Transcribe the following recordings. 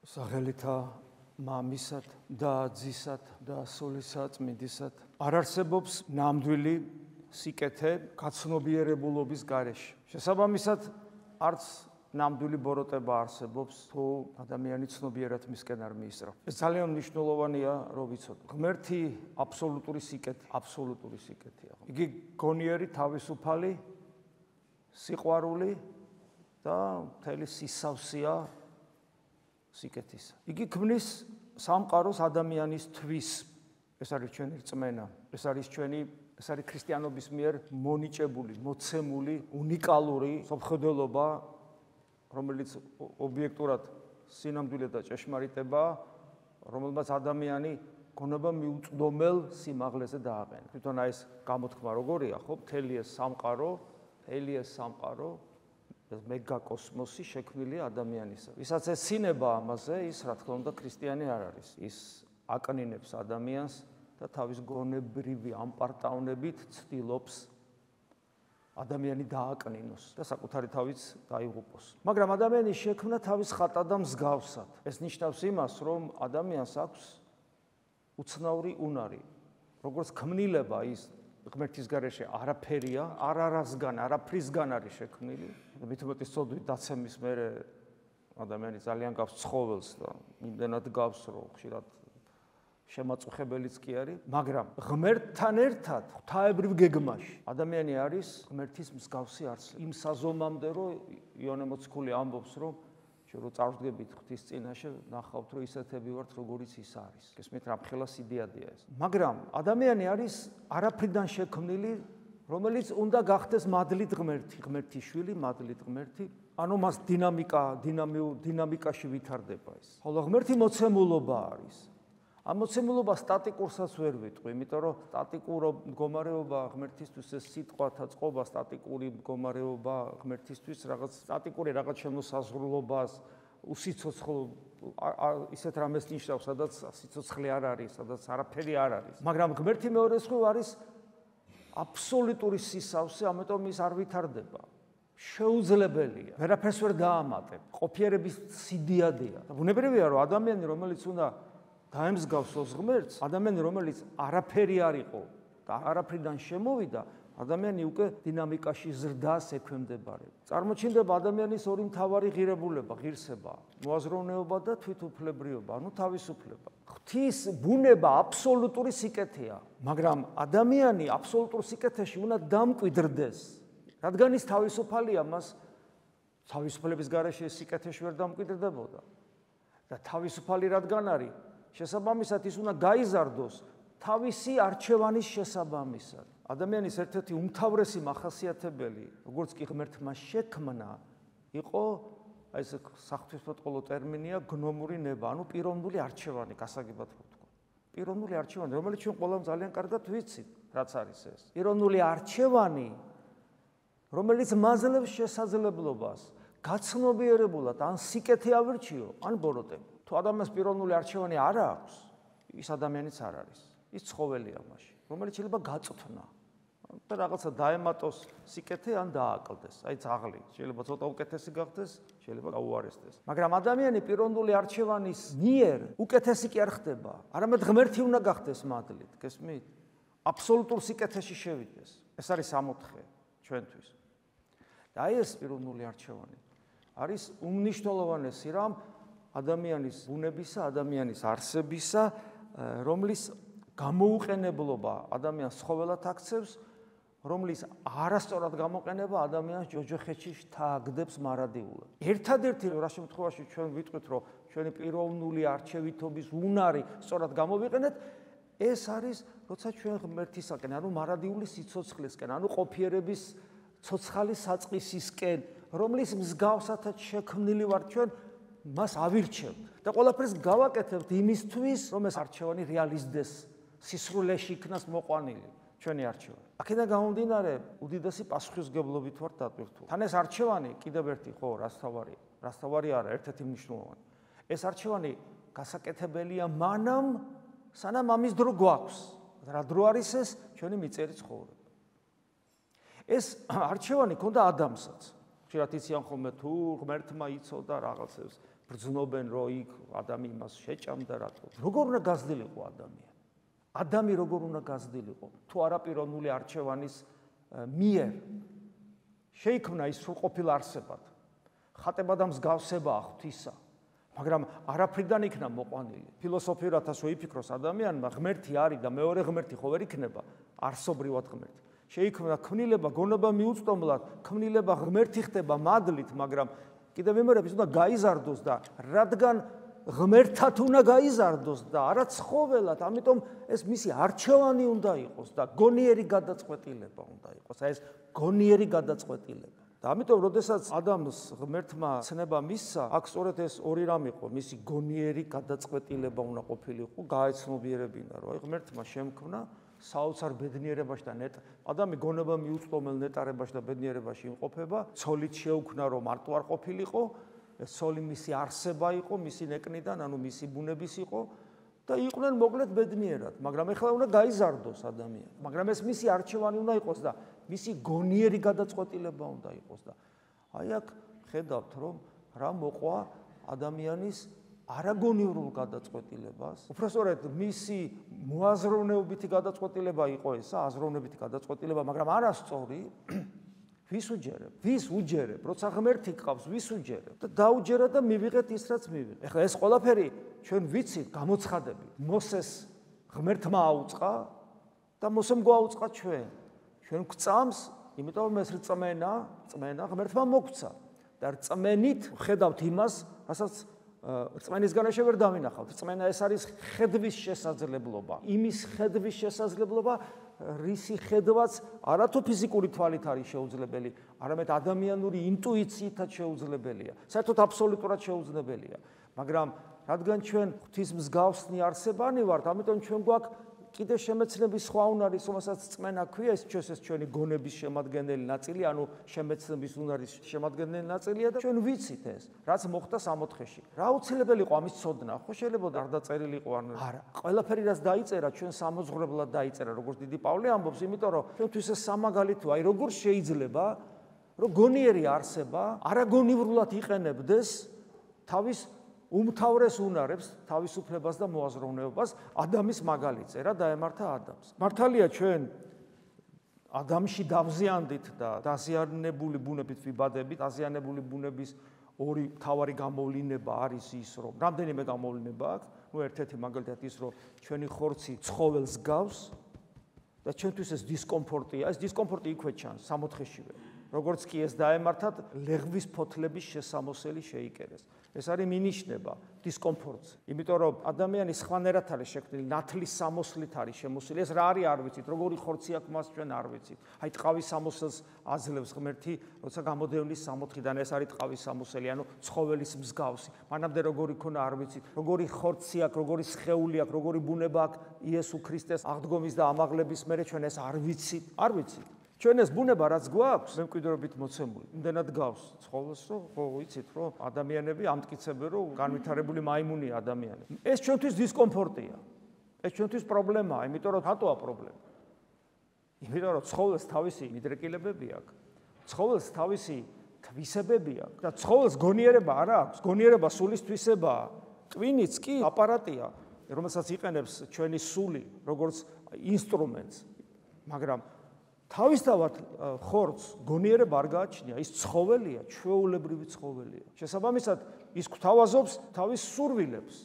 სახელითა მამისად და ძისად და სულისა წმინდისად არ არსებობს ნამდვილი სიკეთე გაცნობიერებულობის გარეშე. შესაბამისად არც ნამდვილი ბოროტება არსებობს თუ ადამიანი ცნობიერად მისკენ არ მიისწრაფ. ეს ძალიან მნიშვნელოვანია რომ ვიცოდეთ. ღმერთი აბსოლუტური სიკეთეა. იგი გონიერი, თავისუფალი, სიყვარული და მთელი სისავსეა სიკეთისა. იგი ქმნის სამყაროს ადამიანისთვის. ეს არის ჩვენი რწმენა, ეს არის ქრისტიანობის მიერ მონიჭებული, მოცემული, უნიკალური სამხედველობა, რომელიც ობიექტურად სინამდვილე და ჭეშმარიტებაა, რომელმაც ადამიანი გონება მიუწვდომელ სიმაღლეზე დააყენა. თვითონ ეს გამოთქმა როგორია, ხო? მთელი ეს სამყარო მეგაკოსმოსი შექმნილია ადამიანისა. ვისაც ეცინება ამაზე, ის რა თქმა უნდა ქრისტიანი არ არის. ის აკნინებს ადამიანს და თავის გონებრივი ამპარტავნებით ცდილობს ადამიანი დააკნინოს და საკუთარი თავიც დაიღუპოს. მაგრამ ადამიანის შექმნა თავის ხატა და მსგავსად. ეს ნიშნავს იმას, რომ ადამიანს აქვს უცნაური უნარი. როგორც ქმნილება ის ღმერთის გარეშე არაფერია, არაფრისგან არის შექმნილი. მით უმეტეს ცოდვით დაცემის მერე ადამიანი ძალიან გავს ცხოველს და იმდენად გავს, რომ ხშირად შემაწუხებელიც კი არის, მაგრამ ღმერთთან ერთად ღვთაებრივ გეგმაში ადამიანი არის ღმერთის მსგავსი არსება. იმ საზომამდე, რომ იონე მოციქული ამბობს, რომ რო წარვდგებით ღვთის წინაშე, ნახავთ, რომ ისეთები ვართ, როგორიც ის არის. გესმით, რამხელა სიდიადია ეს. მაგრამ ადამიანი არის არაფრიდან შექმნილი, რომელიც უნდა გახდეს მადლით ღმერთი, ღმერთის შვილი, მადლით ღმერთი. ანუ მას დინამიკაში ვითარდება ეს. ხოლო ღმერთი მოცემულობა არის. ამ მოცემულობა სტატიკურსაც ვერ ვიტყვი, იმიტომ რომ სტატიკური მდგომარეობა ღმერთისთვის ეს სიტყვათა წყობა, სტატიკური მდგომარეობა ღმერთისთვის სტატიკური რაღაც შემოსაზღვრლობას, უსიცოცხლო ისეთ რამეს ნიშნავს, სადაც სიცოცხლე არ არის, სადაც არაფერი არ არის. მაგრამ ღმერთი მეორე მხრივ არის აბსოლუტური სისავსე, ამიტომ ის არ ვითარდება. შეუძლებელია, ვერაფერს ვერ დაამატებ, ყოფიერების სიდიადეა. ბუნებრივია, რომ ადამიანი, რომელიც უნდა დაემსგავსოს ღმერთს, ადამიანი, რომელიც არაფერი არ იყო და არაფრიდან შემოვიდა, ადამიანი უკვე დინამიკაში ზრდას ექვემდებარება. წარმოჩინდება ადამიანის ორი მთავარი ღირებულება, ღირსება, მოაზროვნეობა და თვითუფლებრიობა, ანუ თავისუფლება. ღვთის ბუნება აბსოლუტური სიკეთეა, მაგრამ ადამიანი აბსოლუტურ სიკეთეში უნდა დამკვიდრდეს, რადგან ის თავისუფალია, მას თავისუფლების გარეშე სიკეთეში ვერ დამკვიდრდებოდა. და თავისუფალი რადგან არის, შესაბამისად ის უნდა გაიზარდოს თავისი არჩევანის შესაბამისად. ადამიანის ერთ-ერთი უმთავრესი მახასიათებელი, როგორც კი ღმერთმა შექმნა, იყო ეს საღვთისმეტყველო ტერმინია გნომური ნება, ანუ პიროვნული არჩევანი, გასაგებად რო ვთქვა. პიროვნული არჩევანი, რომელიც ჩვენ ყველამ ძალიან კარგად ვიცით, რაც არის ეს. პიროვნული არჩევანი, რომელიც მაძლევს შესაძლებლობას გაცნობიერებულად ან სიკეთე ავირჩიო, ან ბოროტება. თუ ადამიანს პიროვნული არჩევანი არ აქვს, ის ადამიანიც არ არის. ის ცხოველია მაშინ, რომელიც შეიძლება გაწვთნა და რაღაცა დაემატოს სიკეთე ან დააკლდეს. აი ძაღლი შეიძლება ცოტა უკეთესი გახდეს, შეიძლება გაუარესდეს. მაგრამ ადამიანი პიროვნული არჩევანის მიერ უკეთესი კი არ ხდება, არამედ ღმერთი უნდა გახდეს მადლით, გესმით? აბსოლუტურ სიკეთეში შევიდეს. ეს არის სამოთხე ჩვენთვის. და აი ეს პიროვნული არჩევანი არის უმნიშვნელოვანესი რამ ადამიანის ბუნებისა, ადამიანის არსებისა, რომლის გამოუყენებლობა ადამიანს ცხოველად აქცევს, რომლის არასწორად გამოყენება ადამიანს ჯოჯოხეთში შთააგდებს მარადიულად. ერთადერთი რა შემთხვევაში ჩვენ ვიტყვით, რომ ჩვენი პიროვნული არჩევითობის უნარი სწორად გამოვიყენეთ, ეს არის, როცა ჩვენ ღმერთისაკენ, ანუ მარადიული სიცოცხლისკენ, ანუ ყოფიერების ცოცხალი საწყისისკენ, რომლის მსგავსათაც შექმნილი ვართ ჩვენ, მას ავირჩევთ და ყველაფერს გავაკეთებთ იმისთვის, რომ ეს არჩევანი რეალიზდეს, სისრულეში იქნას მოყვანილი ჩვენი არჩევანი. აქედან გამომდინარე, უდიდესი პასუხისმგებლობით ვართ დატვირთული. თან ეს არჩევანი კიდევ ერთი ხო, რაც თავარი არა, ერთ-ერთი მნიშვნელოვანი. ეს არჩევანი გასაკეთებელია მანამ, სანამ ამის დრო გვაქვს. რა დრო არის ეს? ჩვენი მიწერი ცხოვრება. ეს არჩევანი ქონდა ადამსაც. ხშირად იციან ხოლმე თუ ღმერთმა იცოდა რაღაცებს ბრძნობენ რომ იქ ადამი იმას შეჭამდა რატო როგორ უნდა გაზრდილიყო ადამი როგორ უნდა გაზრდილიყო თუ არაპიროვნული არჩევანის მიერ შეიქმნა ის სრულყოფილ არსებად ხატება და მსგავსება ღვთისა მაგრამ არაფრიდან იქნა მოყვანილი ფილოსოფიურად ასე იფიქროს ადამიანმა ღმერთი არის და მეორე ღმერთი ხო ვერ იქნება არსობრივად ღმერთი შეიქმნა ქმნილება გონება მიუწვდომლად ქმნილება ღმერთი ხდება მადლით მაგრამ კიდევ ვიმეორებ ის უნდა გაიზარდოს და რადგან ღმერთად უნდა გაიზარდოს და არა ცხოველად ამიტომ ეს მისი არჩევანი უნდა იყოს და გონიერი გადაწყვეტილება უნდა იყოს ეს გონიერი გადაწყვეტილება და ამიტომ როდესაც ადამიანს ღმერთმა ცნება მისცა აქ სწორედ ეს ორი რამ იყო მისი გონიერი გადაწყვეტილება უნდა ყოფილიყო გაეცნობიერებინა რომ ღმერთმა შემქმნა საოცარ ბედნიერებაში და ადამი გონება მიუწვდომელ ნეტარებაში და ბედნიერებაში იმყოფება ცოლით შეუქმნა რომ მარტო არ ყოფილიყო ეს ცოლი მისი არსება იყო მისი ნეკნიდან ანუ მისი ბუნების იყო და იყვნენ მოკლედ ბედნიერად მაგრამ ეხლა უნდა გაიზარდოს ადამიანი მაგრამ ეს მისი არჩევანი უნდა იყოს და მისი გონიერი გადაწყვეტილება უნდა იყოს და აი აქ ხედავთ რომ რა მოყვა ადამიანის არაგონიურულ გადაწყვეტილებას უბრალოდ მისი მოაზროვნეობითი გადაწყვეტილება იყო ესა აზროვნებითი გადაწყვეტილება მაგრამ არასწორი ვის უჯერებ როცა ღმერთი გყავს ვის უჯერებ და დაუჯერა და მივიღეთ ის რაც მივიღეთ ეხლა ეს ყველაფერი ჩვენ ვიცით გამოცხადებით მოსეს ღმერთმა აუწყა და მოსემ გვაუწყა ჩვენ გვწამს იმიტომ რომ ეს რწმენა ღმერთმა მოგცა და რწმენით ხედავთ იმას რასაც რწმენის განაშე ვერ დავინახავთ რწმენა ეს არის ხედვის შესაძლებლობა იმის ხედვის შესაძლებლობა რისი ხედვაც არათუ ფიზიკური თვალით არის შეუძლებელი არამედ ადამიანური ინტუიციითაც შეუძლებელია საერთოდ აბსოლუტურად შეუძლებელია მაგრამ რადგან ჩვენ ღვთის მსგავსნი არსებანი ვართ ამიტომ ჩვენ გვაქვს კიდე შემეცნების სხვა უნარის რომელსაც რწმენა ქვია ეს ჩვენი გონების შემადგენელი ნაწილი ანუ შემეცნების უნარის შემადგენელი ნაწილია და ჩვენ ვიცით ეს რაც მოხდა 64-ში რა აუცილებელი იყო ამის ცოდნა ხო შეიძლება არ დაწერილი იყო არა ყველაფერი რაც დაიწერა ჩვენ სამოძღვრებლად დაიწერა როგორც დიდი პავლე ამბობს იმიტომ რომ ჩვენთვის ეს სამაგალითოა აი როგორ შეიძლება რომ გონიერი არსება არაგონივრულად იყენებდეს თავის უმთავრეს უნარებს, თავისუფლებას და მოაზროვნეობას ადამის მაგალითზე რა დაემართა ადამს. მართალია ჩვენ ადამში დავზიანდით და დაზიანებული ბუნებით ვიბადებით, დაზიანებული ბუნების ორი მთავარი გამოვლინება არის ის, რომ რამდენიმე გამოვლინება აქვს, ერთ-ერთი მაგალითად ის, რომ ჩვენი ხორცი ცხოველს გავს და ჩვენთვის ეს დისკომფორტია, ეს დისკომფორტი იქვე ჩანს 64-შივე. როგორც კი ეს დაემართათ, ლეღვის ფოთლების შესამოსელი შეიკერეს. ეს არის მინიშნება დისკომფორტს. იმიტომ რომ ადამიანი სხვანაირად არის შექმნილი, ნათლის სამოსლით არის შემოსილი. ეს რა არის არ ვიცით, როგორი ხორცი აქვს მას ჩვენ არ ვიცით. აი ტყავის სამოსელს აძლევს ღმერთი, როცა გამოდევნის 64-დან ეს არის ტყავის სამოსელი, ანუ ცხოველის მსგავსი. მანამდე როგორი ქონა არ ვიცით, როგორი ხორცი აქვს, როგორი სხეული აქვს, როგორი ბუნება აქვს იესო ქრისტეს აღდგომის და ამაღლების მერე ჩვენ ეს არ ვიცით, არ ვიცით. ჩვენ ეს ბუნება რაც გვაქვს, მემკვიდრეობით მოცემული, იმდენად გავს ცხოველს, რომ ხო ვიცით, რომ ადამიანები ამტკიცებენ, რომ განვითარებული მაიმუნია ადამიანები. ეს ჩვენთვის დისკომფორტია. ეს ჩვენთვის პრობლემაა, იმიტომ რომ რატოა პრობლემა? იმიტომ რომ ცხოველს თავისი მიდრეკილებები აქვს, ცხოველს თავისი თვისებები აქვს და ცხოველს გონიერება არ აქვს, გონიერება სულის თვისებაა. ტვინიც კი აპარატია, რომელსაც იყენებს ჩვენი სული, როგორც ინსტრუმენტს, მაგრამ თავისთავად ხორცს გონიერება არ გააჩნია, ის ცხოველია, ჩვეულებრივი ცხოველია. შესაბამისად, ის გვთავაზობს თავის სურვილებს,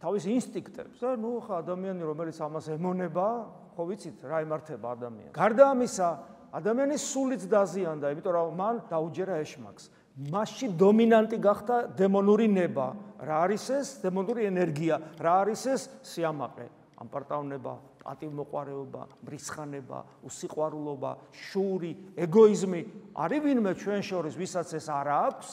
თავის ინსტინქტებს და ნუ ხა ადამიანი რომელიც ამას ემონება, ხო ვიცით, რა ემართება ადამიანს. გარდა ამისა, ადამიანის სულიც დაზიანდა, იმიტომ რომ მან დაუჯერა ეშმაკს. მასში დომინანტი გახდა დემონური ნება. რა არის ეს? დემონური ენერგია. რა არის ეს? სიამაყე, ამპარტავნება, პატივმოყვარეობა, მრისხანება, უსიყვარულობა, შური, ეგოიზმი. არის ვინმე ჩვენ შორის, ვისაც ეს არ აქვს,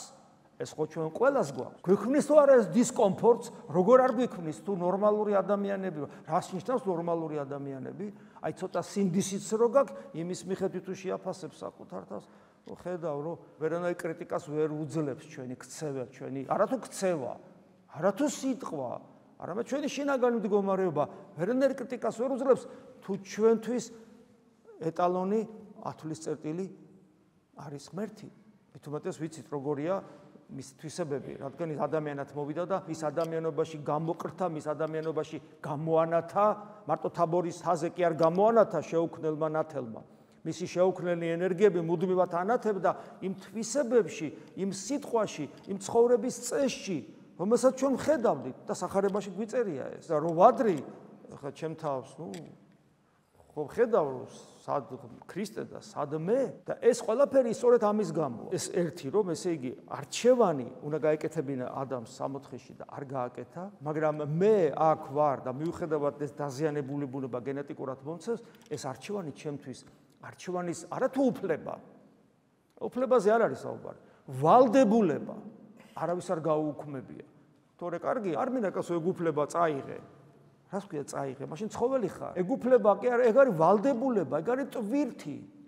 ეს ხო ჩვენ ყველას გვაქვს. გვიქმნის თუ არა ეს დისკომფორტს, როგორ არ გვიქმნის თუ ნორმალური ადამიანები, რას ნიშნავს ნორმალური ადამიანები? აი ცოტა სინდისიც რო გაქვს, იმის მიხედვით თუ შეაფასებს საკუთარ თავს, ხედავ რომ ვერანაირ კრიტიკას ვერ უძლებს ჩვენი ქცევა, ჩვენი არათუ ქცევა, არათუ სიტყვა, არამედ ჩვენი შინაგანი მდგომარეობა ვერანაირ კრიტიკას ვერ უძლებს თუ ჩვენთვის ეტალონი ათვლის წერტილი არის ღმერთი. მithumetes ვიცით როგორია მის თვისებები, რადგან ის ადამიანად მოვიდა და მის ადამიანობაში გამოკრთა, მის ადამიანობაში გამოანათა, მარტო თაბორის თაზე კი არ გამოანათა შეუქმნელმა ნათელმა. მისი შეუქმნელი ენერგიები მუდმივად ანათებდა იმ თვისებებში, იმ სიტყვაში, იმ ცხოვრების წესში, რომელსაც ჩვენ ვხედავდით და სახარებაში გვიწერია ეს. და რო ვადრი, ხა ჩემ თავს, ხო ვხედავ სად ქრისტე და სად მე და ეს ყველაფერი სწორედ ამის გამო. ეს ერთი რომ ესე იგი არჩევანი უნდა გაეკეთებინა ადამიანს 64-ში და არ გააკეთა, მაგრამ მე აქ ვარ და მიუხედავად ეს დაზიანებული ბუნება გენეტიკურად მომცეს, ეს არჩევანი ჩემთვის არჩევანის არათუ უფლება. უფლებაზე არ არის საუბარი. ვალდებულება არავის არ გაუუქმებია. თორე კარგი, არ მინდა კაცო ეგ უფლება წაიღე. რას ქვია წაიღე? მაშინ ცხოველი ხარ. ეგ უფლება კი არა, ეგ არის ვალდებულება, ეგ არის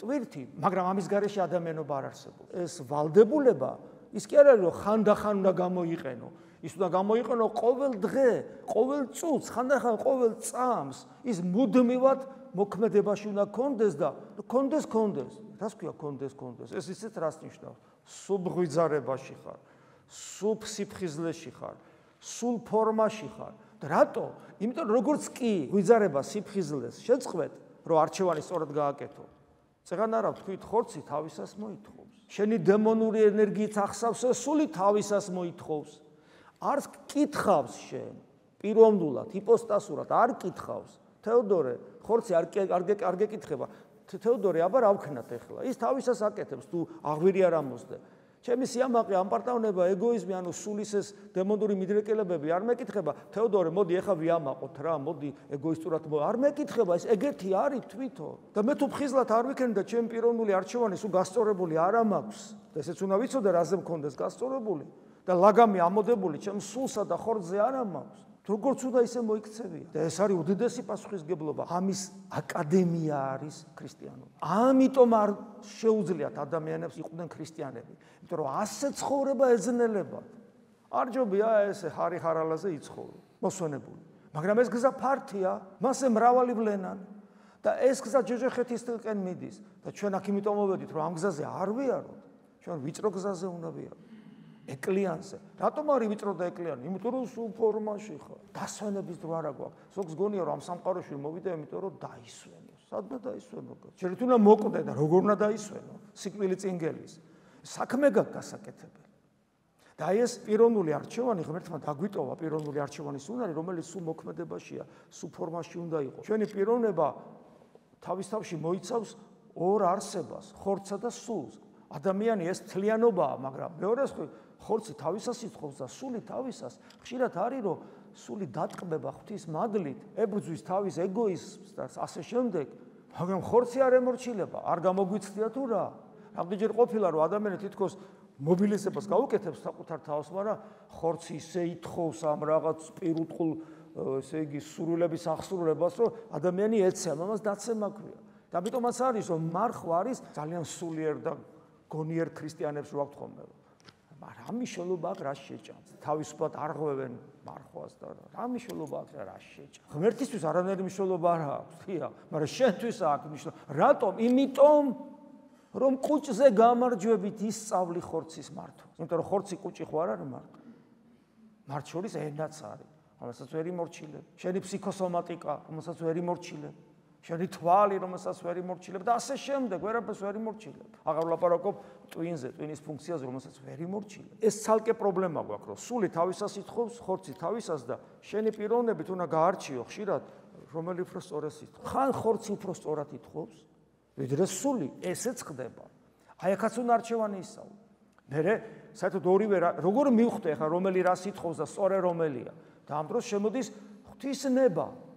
ტვირთი, მაგრამ ამის გარეშე ადამიანობა არ არსებობს. ეს ვალდებულება ის კი არ არის რომ ხანდახან უნდა გამოიყენო. ის უნდა გამოიყენო ყოველ დღე, ყოველ წუთს, ხანდახან ყოველ წამს. ის მუდმივად მოქმედებაში უნდა კონდეს და კონდეს. რას ქვია კონდეს? ეს ისეთ რას ნიშნავს? სულ ღვიძარებაში ხარ, სულ სიფხიზლეში ხარ, სულ ფორმაში ხარ. და რატო? იმიტომ როგორც კი ღვიძარება სიფხიზლეს შეწყვეტ, რომ არჩევანი სწორად გააკეთო. წეგან არა ვთქვით, ხორცი თავისას მოითხოვს. შენი დემონური ენერგიით ახსავს, სული თავისას მოითხოვს. არ კითხავს შენ, პიროვნულად, იპოსტასურად არ კითხავს. თეოდორე, ხორცი არ გეკითხება. თეოდორე, აბა რა ვქნათ ახლა? ის თავისას აკეთებს, თუ აღვირი არ ამოსდე. ჩემი სიამაყე, ამპარტავნება, ეგოიზმი, ანუ სულის ეს დემონური მიდრეკელებები არ მეკითხება. თეოდორე, მოდი ახლა ვიამაყოთ რა, მოდი ეგოისტურად არ მეკითხება, ეს ეგეთი არის თვითონ. და მე თუ ფხიზლად არ ვიქნები და ჩემი პიროვნული არჩევანი სულ გასწორებული არ ამაქვს. და ესეც უნდა ვიცოდე, რაზე მქონდეს გასწორებული და ლაგამი ამოდებული ჩემ სულსა და ხორცზე არ ამაქვს. როგორც უნდა ისე მოიქცევია. და ეს არის უდიდესი პასუხისგებლობა. ამის აკადემია არის ქრისტიანობა. ამიტომ არ შეუძლიათ ადამიანებს იყვნენ ქრისტიანები. იმიტომ რომ ასე ცხოვრება ეძნელებათ. არ ჯობია ესე ხარი ხარალაზე იცხოვრო, მოსვენებული. მაგრამ ეს გზა ფართია, მასე მრავალი ვლენან. და ეს გზა ჯეჯეხეთისკენ მიდის. და ჩვენ აქ იმიტომ მოვედით, რომ ამ გზაზე არ ვიაროთ. ჩვენ ვიწრო გზაზე უნდა ვიაროთ. ეკლიანზე. რატომ არის ვიწრო და ეკლიანი? იმიტომ რომ სულ ფორმაში ხარ. დასვენების დრო არა გვაქვს. ზოგს გონია რომ ამ სამყაროში მოვიდა, იმიტომ რომ დაისვენო. სადმა დაისვენო? შეიძლება უნდა მოკვდე და როგორ უნდა დაისვენო? სიკვდილი წინგელის. საქმე გაქვს გასაკეთებელი. და ეს პიროვნული არჩევანი ღმერთმა დაგვიტოვა პიროვნული არჩევანის უნარი, რომელიც სულ მოქმედებაშია, სულ ფორმაში უნდა იყოს. ჩვენი პიროვნება თავის თავში მოიცავს ორ არსებას, ხორცსა და სულს. ადამიანი ეს თლიანობაა, მაგრამ მეორეს ხორცი თავისას ითხოვს და სული თავისას. ხშირად არის რომ სული დატყბება ღვთის მადლით, ებრძვის თავის ეგოიზმს და ასე შემდეგ, მაგრამ ხორცი არ ემორჩილება, არ გამოგვიცდია თუ რა. რამდენჯერ ყოფილა რომ ადამიანი თითქოს მობილიზებას გაუკეთებს საკუთარ თავს, მაგრამ ხორცი ისე ითხოვს ამ რაღაც პირუტყულ, ესე იგი, სურვილების აღსრულებას, რომ ადამიანი ეცემა, ამას დაცემა ქვია. და ამიტომაც არის რომ მარხვა არის ძალიან სულიერ და გონიერ ქრისტიანებს რო აქვთ ხოლმე. მაგრამ რა მნიშვნელობა აქვს რა შეჭამს? თავისუფლად არ ღვევენ მარხვას და რა მნიშვნელობა აქვს რა შეჭამს? ღმერთისთვის არანაირი მნიშვნელობა არ აქვს, ხია, მაგრამ შენთვის აქვს მნიშვნელობა. რატომ? იმიტომ რომ კუჭზე გამარჯვებით ისწავლი ხორცის მართვას. იმიტომ რომ ხორცი კუჭი ხო არ არის მართვა. მათ შორის ენაც არის, რომელსაც ვერ იმორჩილებ. შენი ფსიქოსომატიკა, რომელსაც ვერ იმორჩილებ. შენი თვალი, რომელსაც ვერ იმორჩილებ და ასე შემდეგ, ვერაფერს ვერ იმორჩილებ. აღარ ვლაპარაკობ ტვინზე, ტვინის ფუნქციაზე, რომელსაც ვერ იმორჩილებ. ეს ცალკე პრობლემა გვაქვს, რომ სული თავისას ითხოვს, ხორცი თავისას და შენი პიროვნებით უნდა გაარჩიო ხშირად, რომელი უფრო სწორად ითხოვს. ხან ხორცი უფრო სწორად ითხოვს, ვიდრე სული, ესეც ხდება. აი ახაც უნდა არჩევანი ისწავლო. მერე საერთოდ ორივე როგორ მივხვდე ხა რომელი რას ითხოვს და სწორე რომელია? და ამ დროს შემოდის ღვთისნება.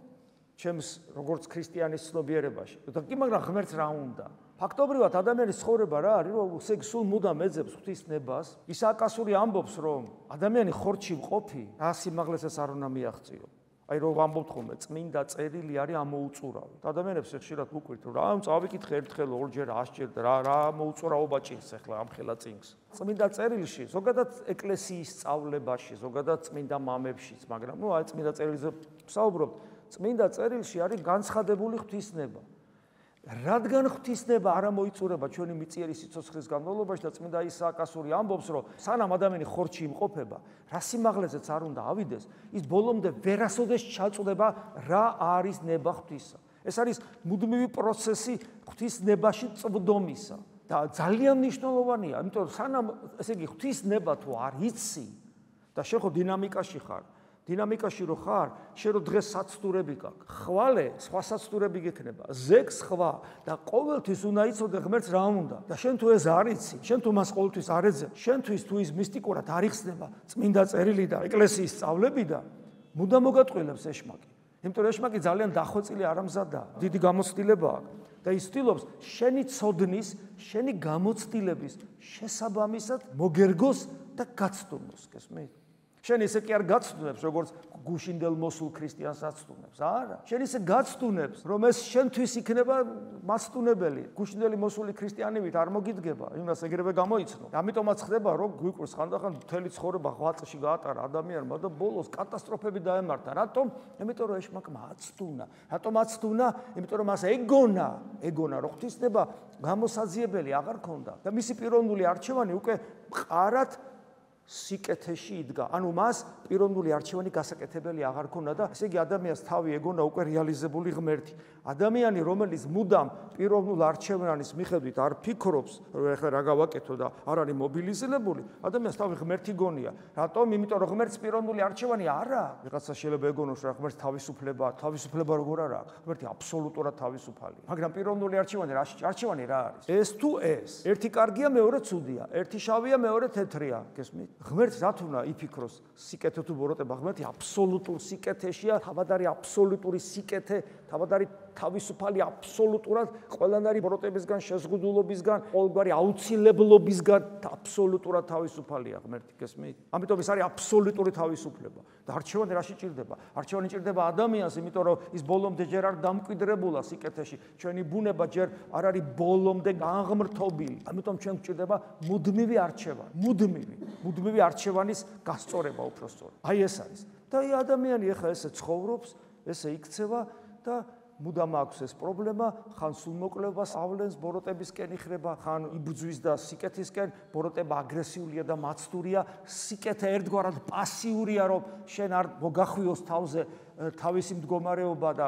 ჩემს როგორც ქრისტიანის ცნობიერებაში. და კი მაგრამ ღმერთს რა უნდა? ფაქტობრივად ადამიანის ცხოვრება რა არის, რომ სულ მუდამ ეძებს ღვთისნებას. ისააკასური ამბობს, რომ ადამიანი ხორცში მყოფი, რა სიმაღლესაც არ უნდა მიაღწიო. აი რომ ამბობთ ხოლმე, წმინდა წერილი არის ამოუწურავი. და ადამიანებს ხშირად უყვირთ, რომ რა წავიკითხე ერთხელ, ორჯერ, 100-ჯერ და რა მოუწურავობა ჭირს ახლა ამ ხელა წინგს. წმინდა წერილში, ზოგადად ეკლესიის სწავლებაში, ზოგადად წმინდა მამებშიც, მაგრამ ნუ აი წმინდა წერილზე ვსაუბრობთ. წმინდა წერილში არის განცხადებული ღვთისნება. რადგან ღვთისნება არ მოიწურება ჩვენი მიწიერი სიცოცხლის განმავლობაში და წმინდა ისააკასური ამბობს, რომ სანამ ადამიანი ხორცში იმყოფება, რა სიმაღლეზეც არ უნდა ავიდეს, ის ბოლომდე ვერასოდეს ჩაწვდება რა არის ნება ღვთისა. ეს არის მუდმივი პროცესი ღვთისნებაში წვდომისა და ძალიან მნიშვნელოვანია, იმიტომ რომ სანამ ესე იგი ღვთისნება თუ არ იცი და შენ ხო დინამიკაში ხარ, დინამიკაში რო ხარ, შენ რო დღეს საცდურები გაქვს, ხვალე სხვა საცდურები გექნება, ზეგს ხვა და ყოველთვის უნდა იცოდე ღმერთს რა უნდა და შენ თუ ეს არ იცი, შენ თუ მას ყოველთვის არ ეძებ, შენთვის თუ ის მისტიკურად არ იხსნება წმინდა წერილი და ეკლესიის სწავლებიდან, მუდამ მოგატყუილებს ეშმაკი. იმიტომ რომ ეშმაკი ძალიან დახვეწილი არამზადაა, დიდი გამოცდილება აქვს და ის ცდილობს შენი ცოდნის, შენი გამოცდილების შესაბამისად მოგერგოს და გაცდუნოს, გესმით? შენ ისე კი არ გაცდუნებს, როგორც გუშინდელ მოსულ ქრისტიანს აცდუნებს, არა. შენ ისე გაცდუნებს, რომ ეს შენთვის იქნება მაცდუნებელი. გუშინდელი მოსული ქრისტიანივით არ მოგიდგება, იმას ეგრევე გამოიცნო. ამიტომაც ხდება, რომ გვიკვირს ხანდახან მთელი ცხოვრება ღვაწლში გაატარა ადამიანმა და ბოლოს კატასტროფები დაემართა. რატომ? იმიტომ რომ ეშმაკმა აცდუნა. რატომ აცდუნა? იმიტომ რომ მას ეგონა, რომ ღვთისნება გამოსაძიებელი აღარ ქონდა და მისი პიროვნული არჩევანი უკვე მყარად სიკეთეში იდგა. ანუ მას პიროვნული არჩევანი გასაკეთებელი აღარ ქონდა და ესე იგი ადამიანს თავი ეგონა უკვე რეალიზებული ღმერთი. ადამიანი, რომელიც მუდამ პიროვნულ არჩევანის მიხედვით არ ფიქრობს, რომ ეხლა რა გავაკეთო და არ არის მობილიზებული, ადამიანს თავი ღმერთი გონია. რატომ? იმიტომ რომ ღმერთს პიროვნული არჩევანი არ აქვს. ვიღაცა შეიძლება ეგონოს, რომ ღმერთს თავისუფლება როგორ არა აქვს. ღმერთი აბსოლუტურად თავისუფალია. მაგრამ პიროვნული არჩევანი რა არის? ეს თუ ეს. ერთი კარგია, მეორე ცუდია. ერთი შავია, მეორე თეთრია. გესმით? ღმერთს რა თქმა უნდა იფიქროს სიკეთე თუ ბოროტება, ღმერთი აბსოლუტურ სიკეთეშია, თავად არის აბსოლუტური სიკეთე, თავად არის თავისუფალი აბსოლუტურად ყველანაირი ბოროტებისგან, შეზღუდულობისგან, ყოველგვარი აუცილებლობისგან აბსოლუტურად თავისუფალია ღმერთი, გესმით? ამიტომ ის არის აბსოლუტური თავისუფლება. და არჩევანი რაში ჭირდება? არჩევანი ჭირდება ადამიანს, იმიტომ რომ ის ბოლომდე ჯერ არ დამკვიდრებულა სიკეთეში. ჩვენი ბუნება ჯერ არ არის ბოლომდე განღმრთობილი. ამიტომ ჩვენ გვჭირდება მუდმივი არჩევანი, მუდმივი არჩევანის გასწორება უпростоრ. აი ეს არის. და ადამიანი ახლა ესე ცხოვრობს, ესე იქცევა და მუდამ აქვს ეს პრობლემა, ხან სულმოკლებას ავლენს, ბოროტებისკენ იხრება, ხან იბძვის და სიკეთისკენ, ბოროტება აგრესიულია და მაცდურია, სიკეთე ერთგვარად პასიურია, რომ შენ არ მოგახვიოს თავზე თავისი მდგომარეობა და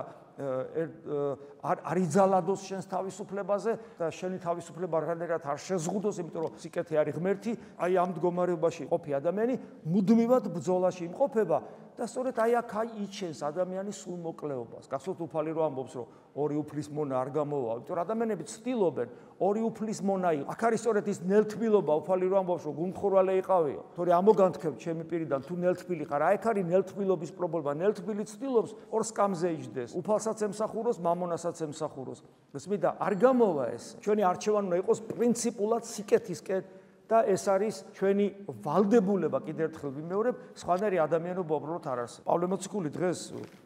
არ იძალადოს შენს თავისუფლებაზე და შენი თავისუფლება რანერად არ შეზღუდოს, იმიტომ რომ სიკეთე არის ღმერთი, აი ამ მდგომარეობაში ყოფი ადამიანი მუდმივად ბრძოლაში იმყოფება და სწორედ აი აქ იჩენს ადამიანის სულმოკლეობას. გახსოვთ უფალი რო ამბობს, რომ ორი უფლის მონა არ გამოვა, იმიტომ რომ ადამიანები ცდილობენ ორი უფლის მონა იყო. აქ არის სწორედ ის ნელთბილობა, უფალი რო ამბობს, რომ გულმხურვალე იყავიო. თორე ამოგანთქებ ჩემი პირიდან თუ ნელთბილი ხარ, აი აქ არის ნელთბილობის პრობლემა. ნელთბილი ცდილობს ორ სკამზე იჯდეს. უფალსაც ემსახუროს, მამონასაც ემსახუროს. გესმით და არ გამოვა ეს. ჩვენი არჩევანი უნდა იყოს პრინციპულად სიკეთისკენ და ეს არის ჩვენი ვალდებულება კიდევ ერთხელ ვიმეორებ, სხვანაირი ადამიანობა უბრალოდ არ არსებობს. პავლე მოციქული დღეს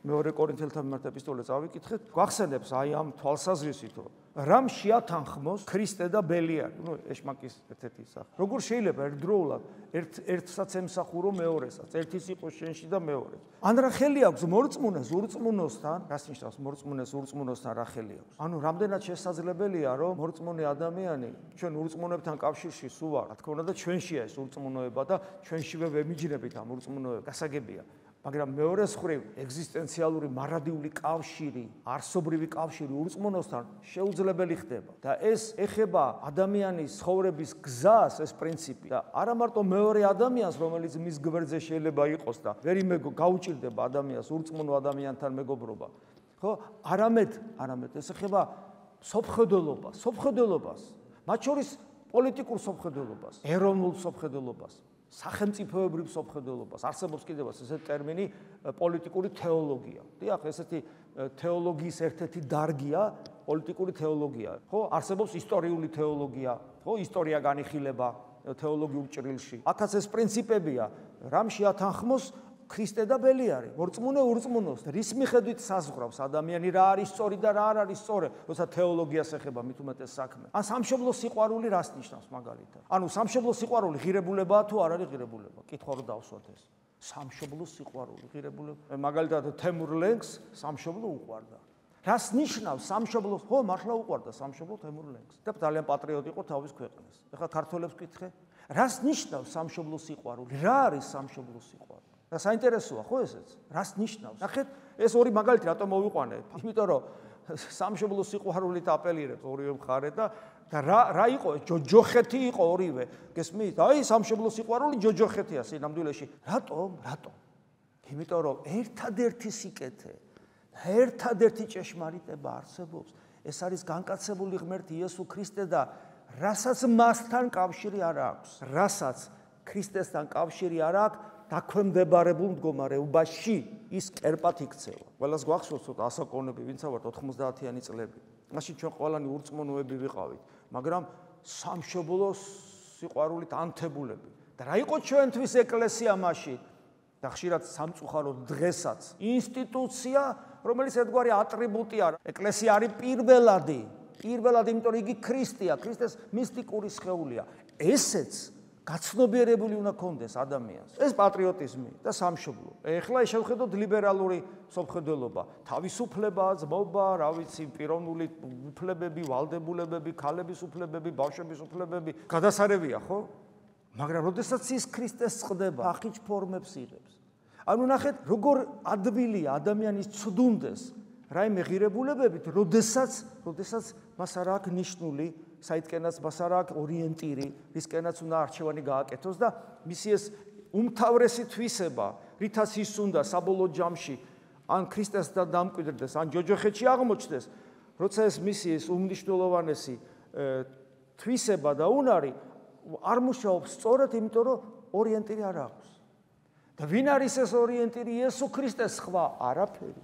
მეორე კორინთელთა მიმართ ეპისტოლე წავიკითხეთ, გვახსენებს აი ამ თვალსაზრისით, რომ რამ შეათანხმოს ქრისტე და ბელიარი, ეშმაკის ერთ-ერთი სახე. როგორ შეიძლება ერთდროულად ერთსაც ემსახურო მეორესაც, ერთის იყოს შენში და მეორეს. ან რა ხელი აქვს მორწმუნეს ურწმუნოსთან, რას ნიშნავს მორწმუნეს ურწმუნოსთან რა ხელი აქვს? ანუ რამდენად შესაძლებელია, რომ მორწმუნე ადამიანი ჩვენ ურწმუნოებთან კავშირში სულ ვარ, რა თქმა უნდა და ჩვენშია ეს ურწმუნოება და ჩვენშივე ვემიჯნებით ამ ურწმუნოებას, გასაგებია. მაგრამ მეორე მხრივ ეგზისტენციალური მარადიული კავშირი, არსობრივი კავშირი ურწმუნოსთან შეუძლებელი ხდება და ეს ეხება ადამიანის ცხოვრების გზას, ეს პრინციპი და არა მარტო მეორე ადამიანს, რომელიც მის გვერდზე შეიძლება იყოს და ვერ გაუჭირდება ადამიანს ურწმუნო ადამიანთან მეგობრობა. ხო? არამედ ეს ეხება სოფხედელობას, მათ შორის პოლიტიკურ სოფხედელობას, ეროვნულ სოფხედელობას. სახელმწიფოებრივ სოფხედელობას. არსებობს კიდევ ესეთი ტერმინი პოლიტიკური თეოლოგია. დიახ, ესეთი თეოლოგიის ერთ-ერთი დარგია პოლიტიკური თეოლოგია. ხო, არსებობს ისტორიული თეოლოგია, ხო, ისტორია განიხილება თეოლოგიურ ჭრილში. აქაც ეს პრინციპებია, რამ შეათანხმოს ქრისტე და ბელიარი, მორწმუნე ურწმუნოს, რის მიხედვით საზღვრავს ადამიანი რა არის სწორი და რა არ არის სწორი, როცა თეოლოგიას ეხება მით უმეტეს საქმე. ან სამშობლოს სიყვარული რას ნიშნავს მაგალითად? ანუ სამშობლოს სიყვარული ღირებულებაა თუ არ არის ღირებულება? კითხვა რო დავსვათ ეს. სამშობლოს სიყვარული ღირებულება. მაგალითად თემურ ლენგს სამშობლო უყვარდა. რას ნიშნავს სამშობლოს? ხო, მართლა უყვარდა სამშობლო თემურლენგს და ძალიან პატრიოტი იყო თავის ქვეყნის. ეხლა ქართველებს ვკითხე, რას ნიშნავს სამშობლოს სიყვარული? რა არის სამშობლოს სიყვარული? და საინტერესოა, ხო ესეც? რას ნიშნავს? ნახეთ, ეს ორი მაგალითი რატომ მოვიყვანე? იმიტომ რომ სამშობლოს სიყვარულით აპელირებს ორივე მხარე და რა იყო? ჯოჯოხეთი იყო ორივე. გესმით? აი სამშობლოს სიყვარული ჯოჯოხეთია სინამდვილეში. რატომ? იმიტომ რომ ერთადერთი სიკეთე, ერთადერთი ჭეშმარიტება არსებობს. ეს არის განკაცებული ღმერთი იესო ქრისტე და რასაც მასთან კავშირი არ აქვს. რასაც ქრისტესთან კავშირი არ აქვს, დაქვემდებარებულ მდგომარეობაში ის კერპად იქცევა. ყველას გვახსოვს ცოტა ასაკონები, ვინც ავართ 90-იანი წლები. მაშინ ჩვენ ყველანი ურწმუნოები ვიყავით, მაგრამ სამშობლოს სიყვარულით ანთებულები. და რა იყო ჩვენთვის ეკლესია მაშინ? და ხშირად სამწუხაროდ დღესაც ინსტიტუცია, რომელიც ერთგვარი ატრიბუტია. ეკლესია არის პირველადი, იმიტომ რომ იგი ქრისტეა, ქრისტეს მისტიკური სხეულია. ესეც გაცნობიერებული უნდა კონდეს ადამიანს. ეს პატრიოტიზმი და სამშობლო. ეხლა შევხედოთ ლიბერალური სამხედველობა, თავისუფლება, ძმობა, რა ვიცი, პიროვნული უფლებები, ვალდებულებები, ქალების უფლებები, ბავშვების უფლებები, გადასარევია, ხო? მაგრამ როდესაც ის ქრისტეს წყდება, ახიჩ ფორმებს იღებს. ანუ ნახეთ, როგორ ადვილია ადამიანის ცდუნდეს რაიმე ღირებულებებით, როდესაც მას არ აქვს ნიშნული, საიდკენაც მას არ აქვს ორიენტირი, რისკენაც უნდა არჩევანი გააკეთოს და მისი ეს უმთავრესი თვისება, რითაც ის უნდა საბოლოო ჯამში ან ქრისტესთან დამკვიდრდეს, ან ჯოჯოხეთში აღმოჩნდეს, როცა ეს მისი ეს უმნიშვნელოვანესი თვისება და უნარი არ მუშაობს სწორად, იმიტომ რომ ორიენტირი არ აქვს. და ვინ არის ეს ორიენტირი? იესო ქრისტეს, სხვა არაფერი.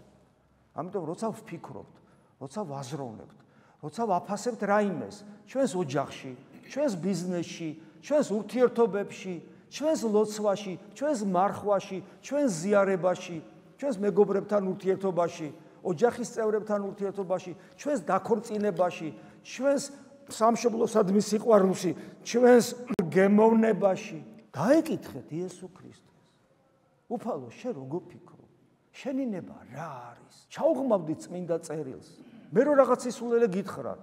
ამიტომ როცა ვფიქრობთ, როცა ვაზროვნებთ, როცა ვაფასებთ რაიმეს, ჩვენს ოჯახში, ჩვენს ბიზნესში, ჩვენს ურთიერთობებში, ჩვენს ლოცვაში, ჩვენს მარხვაში, ჩვენს ზიარებაში, ჩვენს მეგობრებთან ურთიერთობაში, ოჯახის წევრებთან ურთიერთობაში, ჩვენს დაქორწინებაში, ჩვენს სამშობლოსადმი სიყვარულში, ჩვენს გემოვნებაში. დაეკითხეთ იესო ქრისტეს. უფალო, შენ როგორ ფიქრობ? შენი ნება რა არის? ჩაუღმავდით წმინდა წერილს. მე რო რაღაც ისულელე გითხრათ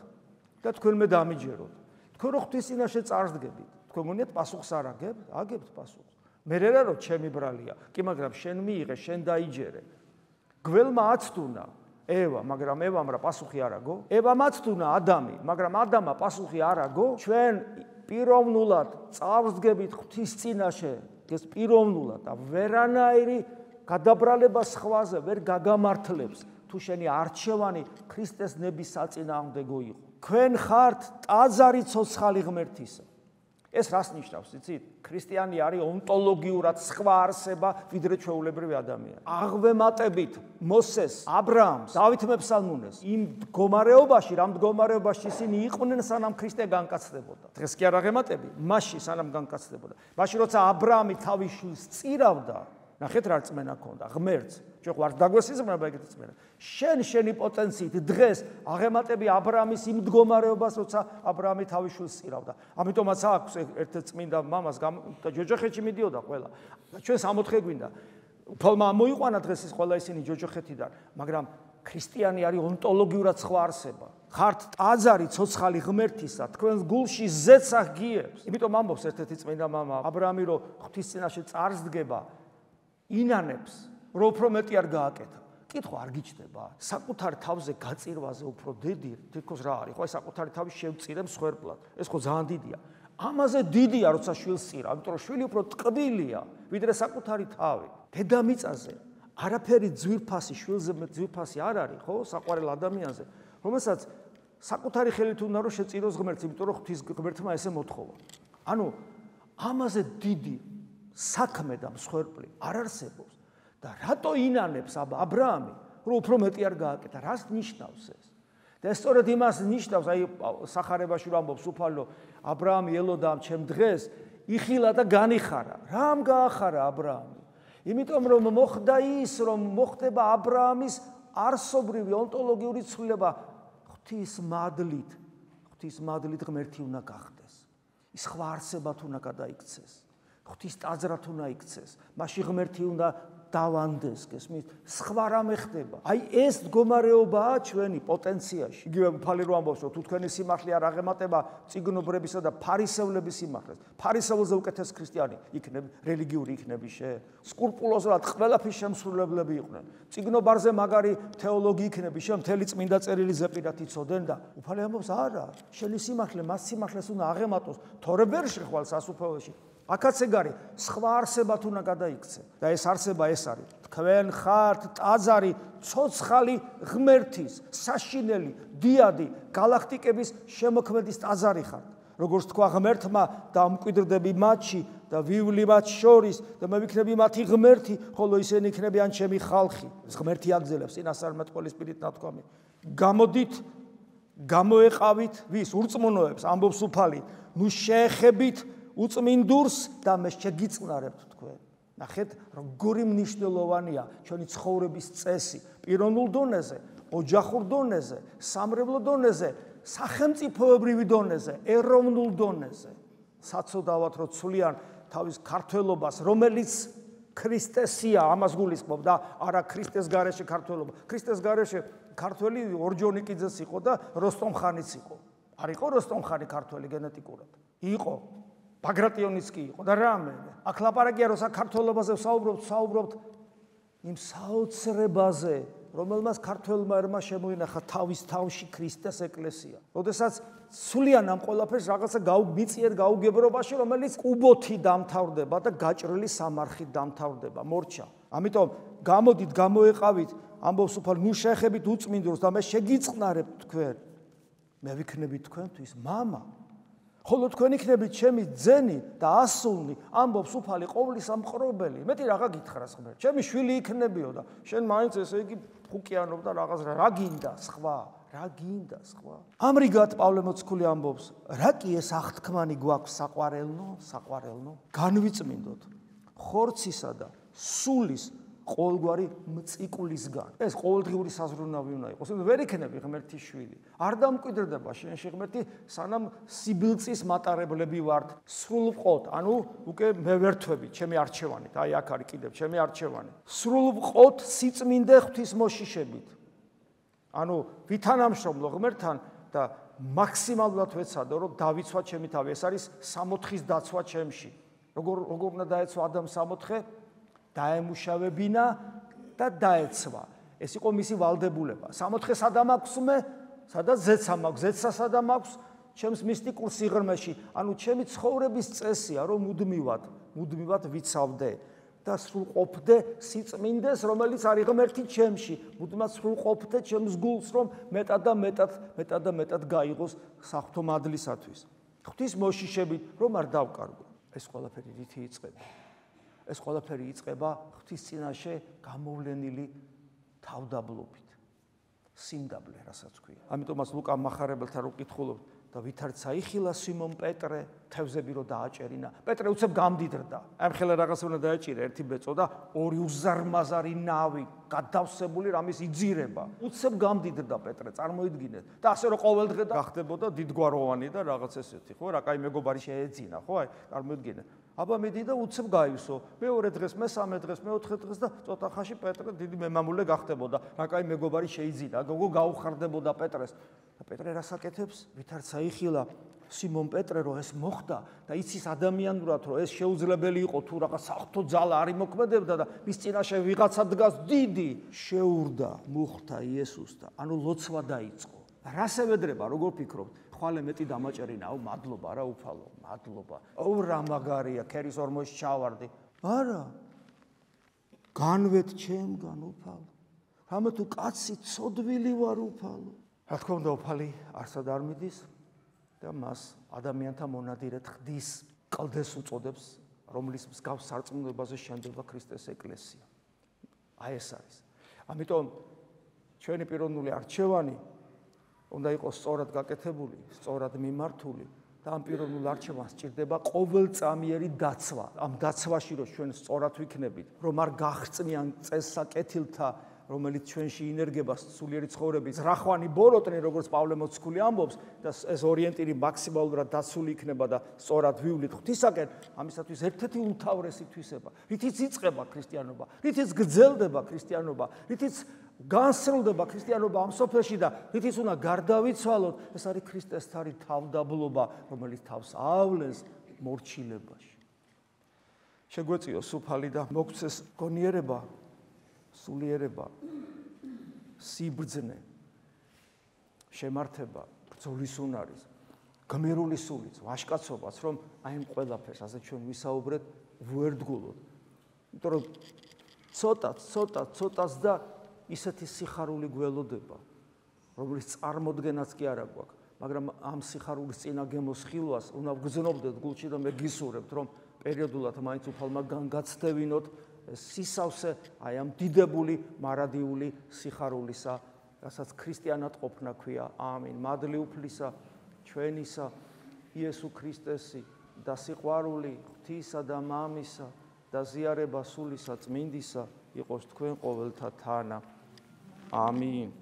და თქვენ მე დამიჯეროთ. თქვენ რო ღვთის წინაშე წარსდგებით, თქვენ გონიათ პასუხს არ აგებთ? აგებთ პასუხს. მე რა რო ჩემი ბრალია. კი, მაგრამ შენ მიიღე, შენ დაიჯერე. გველმა აცდუნა ევა, მაგრამ ევამ რა პასუხი არ აგო? ევამ აცდუნა ადამი, მაგრამ ადამა პასუხი არ აგო? ჩვენ პიროვნულად წარსდგებით ღვთის წინაშე, ეს პიროვნულად და ვერანაირი გადაბრალება სხვაზე ვერ გაგამართლებს, თუ შენი არჩევანი ქრისტეს ნების საწინააღმდეგო იყო. თქვენ ხართ ტაძარი ცოცხალი ღმერთისა. ეს რას ნიშნავს, იცით? ქრისტიანი არის ონტოლოგიურად სხვა არსება, ვიდრე ჩვეულებრივი ადამიანი. აღვემატებით მოსეს, აბრაამს, დავით მეფსალმუნეს იმ მდგომარეობაში, რა მდგომარეობაში ისინი იყვნენ, სანამ ქრისტე განკაცდებოდა. დღეს კი არ აღემატები, მაშინ სანამ განკაცდებოდა. მაშინ როცა აბრაამი თავის შვილს წირავდა, ნახეთ რა რწმენა ჰქონდა, ღმერთს. ჩვენ ვარ დაგვესიზმრება ეგეთი რწმენა. შენი პოტენციით დღეს აღემატები აბრაამის იმ მდგომარეობას, როცა აბრაამი თავის შვილს წირავდა. ამიტომაც აქვს ერთ წმინდა მამას და ჯოჯოხეთში მიდიოდა ყველა. ჩვენ 64 გვინდა. უფალმა მოიყვანა დღეს ის ყველა ისინი ჯოჯოხეთიდან, მაგრამ ქრისტიანი არის ონტოლოგიურად სხვა არსება. ხართ ტაძარი ცოცხალი ღმერთისა, თქვენ გულში ზეცახ გიებს. იმიტომ ამბობს ერთ-ერთი წმინდა მამა, აბრაამი რო ღვთის წინაშე წარსდგება, ინანებს, რომ უფრო მეტი არ გააკეთა. კითხვა არ გიჩნდება. საკუთარ თავზე გაწირვაზე უფრო დიდი, თითქოს რა არის? ხო, საკუთარი თავი შევწირე მსხვერპლად. ეს ხო ძალიან დიდია. ამაზე დიდია, როცა შვილს წირა, იმიტომ რომ შვილი უფრო ტკბილია, ვიდრე საკუთარი თავი. დედამიწაზე არაფერი ძვირფასი, შვილზე ძვირფასი არ არის, ხო, საყვარელ ადამიანზე, რომელსაც საკუთარი ხელით უნდა რომ შეწიროს ღმერთს, იმიტომ რომ ღვთის ღმერთმა ესე მოთხოვა. ანუ ამაზე დიდი საქმე და მსხვერპლი არ არსებობს. და რატო ინანებს აბრაამი, რომ უფრო მეტი არ გააკეთა? რას ნიშნავს ეს? და ეს სწორედ იმას ნიშნავს, აი სახარებაში რომ ამბობს უფალო, აბრაამი ელოდა ამ ჩემ დღეს, იხილა და განიხარა. რამ გაახარა აბრაამი? იმიტომ რომ მოხდა ის, რომ მოხდება აბრაამის არსობრივი ონტოლოგიური ცვლილება ღვთის მადლით ღმერთი უნდა გახდეს. ის სხვა არსებად უნდა გადაიქცეს. ღვთის ტაძრად უნდა იქცეს. მაშინ ღმერთი უნდა დავანდეს, გესმის? სხვა რამე ხდება. აი ეს მდგომარეობაა ჩვენი პოტენციაში. იგივე უფალი რო ამბობს, რომ თუ თქვენი სიმართლე არ აღემატება წიგნობრებისა და ფარისევლების სიმართლეს, ფარისევლზე უკეთეს ქრისტიანი იქნები, რელიგიური იქნები შე. სკრუპულოზურად ყველაფრის შემსრულებლები იყვნენ. წიგნობარზე მაგარი თეოლოგი იქნები შე, მთელი წმინდა წერილი ზეპირად იცოდენ და უფალი ამბობს, არა, შენი სიმართლე მას სიმართლეს უნდა აღემატოს, თორე ვერ შეხვალ სასუფეველში. აქაც ეგ არის, სხვა არსებად უნდა გადაიქცე და ეს არსება ეს არის. თქვენ ხართ ტაძარი ცოცხალი ღმერთის, საშინელი, დიადი, galaktikების შემოქმედის ტაძარი ხართ. როგორც თქვა ღმერთმა და ამკვიდრდები მათში და ვივლი მათ შორის და მე ვიქნები მათი ღმერთი, ხოლო ისინი იქნებიან ჩემი ხალხი. ეს ღმერთი აგზელებს წინასწარმეტყველი სპირით ნათქვამი. გამოდით, გამოეყავით ვის ურწმუნოებს, ამბობს უფალი, ნუ შეეხებით უწმინდურს და მე შეგიწნარებთ თქვენ. ნახეთ, როგორი მნიშვნელოვანია ჩვენი ცხოვრების წესი, პიროვნულ დონეზე, ოჯახურ დონეზე, სამრევლო დონეზე, სახელმწიფოებრივი დონეზე, ეროვნულ დონეზე. საცოდავად რომ ცვლიან თავის ქართველობას, რომელიც ქრისტესია, ამას გულისხმობ და არა ქრისტეს გარეშე ქართველობა. ქრისტეს გარეშე ქართველი ორჯონიკიძეს იყო და როსტომხანიც იყო. არ იყო როსტომხანი ქართველი გენეტიკურად? იყო. ბაგრატიონიც კი იყო და რამე. აქ ლაპარაკია რომ საქართველობაზე საუბრობთ იმ საოცრებაზე, რომელმაც ქართველმა ერმა შემოინახა თავის თავში ქრისტეს ეკლესია. როდესაც სულიან ამ ყველაფერს რაღაცა მიწიერ გაუგებრობაში, რომელიც კუბოთი დამთავრდება და გაჭრილი სამარხით დამთავრდება, მორჩა. ამიტომ გამოდით, გამოეყავით, ამბობს უფალი, ნუ შეეხებით უწმინდურს და მე შეგიწნარებთ თქვენ. მე ვიქნები თქვენთვის მამა. ხოლო თქვენ იქნებით ჩემი ძენი და ასულნი, ამბობს უფალი ყოვლის ამყრობელი. მეტი რაღა გითხრას ღმერთ. ჩემი შვილი იქნებიო და შენ მაინც ესე იგი ფუკიანობ და რაღაც რა გინდა სხვა, რა გინდა სხვა. ამრიგად პავლე მოციქული ამბობს, რა კი ეს აღთქმანი გვაქვს საყვარელნო, განვიწმინდოთ ხორცისა და სულის ყოველგვარი მწიკვლისგან. ეს ყოველდღიური საზრუნავი უნდა იყოს. ვერ იქნები ღმერთის შვილი. არ დამკვიდრდება შენში ღმერთი, სანამ სიბილწის მატარებლები ვართ. სრულყოთ, ანუ უკვე მე ვერთვები ჩემი არჩევანით. აი აქ არის კიდევ ჩემი არჩევანი. სრულყოთ სიწმინდე ღვთისმოშიშებით. ანუ ვითანამშრომლო ღმერთთან და მაქსიმალურად ვეცადო, რომ დავიცვა ჩემი თავი. ეს არის სამოთხის დაცვა ჩემში. როგორ უნდა დაეცვა ადამ სამოთხე? დაემუშავებინა და დაეცვა. ეს იყო მისი ვალდებულება. სამოთხე სადამ აქვს მე, სადაც ზეცა მაქვს, ზეცა სადამ აქვს ჩემს მისტიკურ სიღრმეში. ანუ ჩემი ცხოვრების წესია, რომ მუდმივად ვიცავდე და სრულყოფდე სიწმინდეს, რომელიც არის ღმერთი ჩემში. მუდმივად სრულყოფდე ჩემს გულს, რომ მეტად და მეტად გაიღოს საღვთო მადლისათვის. ღვთის მოშიშებით რომ არ დავკარგო. ეს ყველაფერი რითი იწყება? ეს ყველაფერი იწყება ღვთის წინაშე გამოვლენილი თავდაბლობით. სიმდაბლე, რასაც ქვია. ამიტომაც ლუკა მახარებელთან რო კითხულობთ და ვითარც აიხილა სიმონ პეტრე, თევზები რო დააჭერინა. პეტრე უცებ გამდიდრდა. ამხელა რაღაცა უნდა დაეჭირა ერთი ბეწო და ორი უზარმაზარი ნავი გადავსებული რამის იძირება. უცებ გამდიდრდა პეტრე, წარმოიდგინეთ. და ასე რომ ყოველდღე გახდებოდა დიდგვაროვანი და რაღაც ესეთი, ხო? რა კაი მეგობარი შეეძინა, ხო? აი, წარმოიდგინეთ. აბა მიდი და უცებ გაივსო. მეორე დღეს, მესამე დღეს, მეოთხე დღეს და ცოტა ხანში პეტრე დიდი მემამულე გახდებოდა. რა კაი მეგობარი შეიძინა, გოგო გაუხარდებოდა პეტრეს. და პეტრე რას აკეთებს? ვითარც აიხილა სიმონ პეტრე რომ ეს მოხდა და იცის ადამიანურად რომ ეს შეუძლებელი იყო თუ რაღაც საღვთო ძალა არ იმოქმედებდა და მის წინაშე ვიღაცა დგას დიდი, შეურდა, მუხთა იესოსთან. ანუ ლოცვა დაიწყო. რას ევედრება, როგორ ფიქრობთ? ხვალე მეტი დამაჭერინა, აუ მადლობა რა უფალო, მადლობა. აუ რა მაგარია, ქერის ორმოში ჩავარდი. არა. განვეთ ჩემგან უფალო. რამე თუ კაცი ცოდვილი ვარ უფალო. რა თქმა უნდა უფალი არსად არ მიდის და მას ადამიანთა მონადირედ ხდის, კლდეს უწოდებს, რომლის მსგავს სარწმუნოებაზე შენდება ქრისტეს ეკლესია. აი ეს არის. ამიტომ ჩვენი პიროვნული არჩევანი უნდა იყოს სწორად გაკეთებული, სწორად მიმართული და ამ პიროვნულ არჩევანს სჭირდება ყოველწამიერი დაცვა. ამ დაცვაში რომ ჩვენ სწორად ვიქნებით, რომ არ გახწნიან წესსა კეთილთა რომელიც ჩვენში ინერგება სულიერი ცხოვრების რახვანი ბოროტნი, როგორც პავლე მოციქული ამბობს და ეს ორიენტირი მაქსიმალურად დაცული იქნება და სწორად ვივლით ღვთისაკენ, ამისათვის ერთ-ერთი უმთავრესი თვისება, რითიც იწყება ქრისტიანობა, რითიც გრძელდება ქრისტიანობა, რითიც განსრულდება ქრისტიანობა ამ სოფელში და რითიც უნდა გარდავიცვალოთ, ეს არის ქრისტესთან თავდაბლობა, რომელიც თავს ავლენს მორჩილებაში. შეგვეწიო სუფალი და მოგცეს გონიერება, სულიერება, სიბრძნე, შემართება, ბრძოლის უნარის, გმირული სულიც, ვაჟკაცობაც, რომ აი ამ ყველაფერს, ასე ჩვენ ვისაუბრეთ, ვუერთგულოთ. იმიტომ რომ ცოტაც და ისეთი სიხარული გველოდება, რომელიც წარმოდგენაც კი არა გვაქვს, მაგრამ ამ სიხარულის წინა გემოს ხილვას უნდა ვგრძნობდეთ გულში და მე გისურვებთ, რომ პერიოდულად მაინც უფალმა განგაცდევინოთ სისავსე აი ამ დიდებული მარადიული სიხარულისა, რასაც ქრისტიანად ყოფნა ქვია. ამინ. მადლი უფლისა, ჩვენისა, იესო ქრისტესი და სიყვარული ღვთისა და მამისა და ზიარება სულისა წმინდისა იყოს თქვენ ყოველთა თანა. ამინ.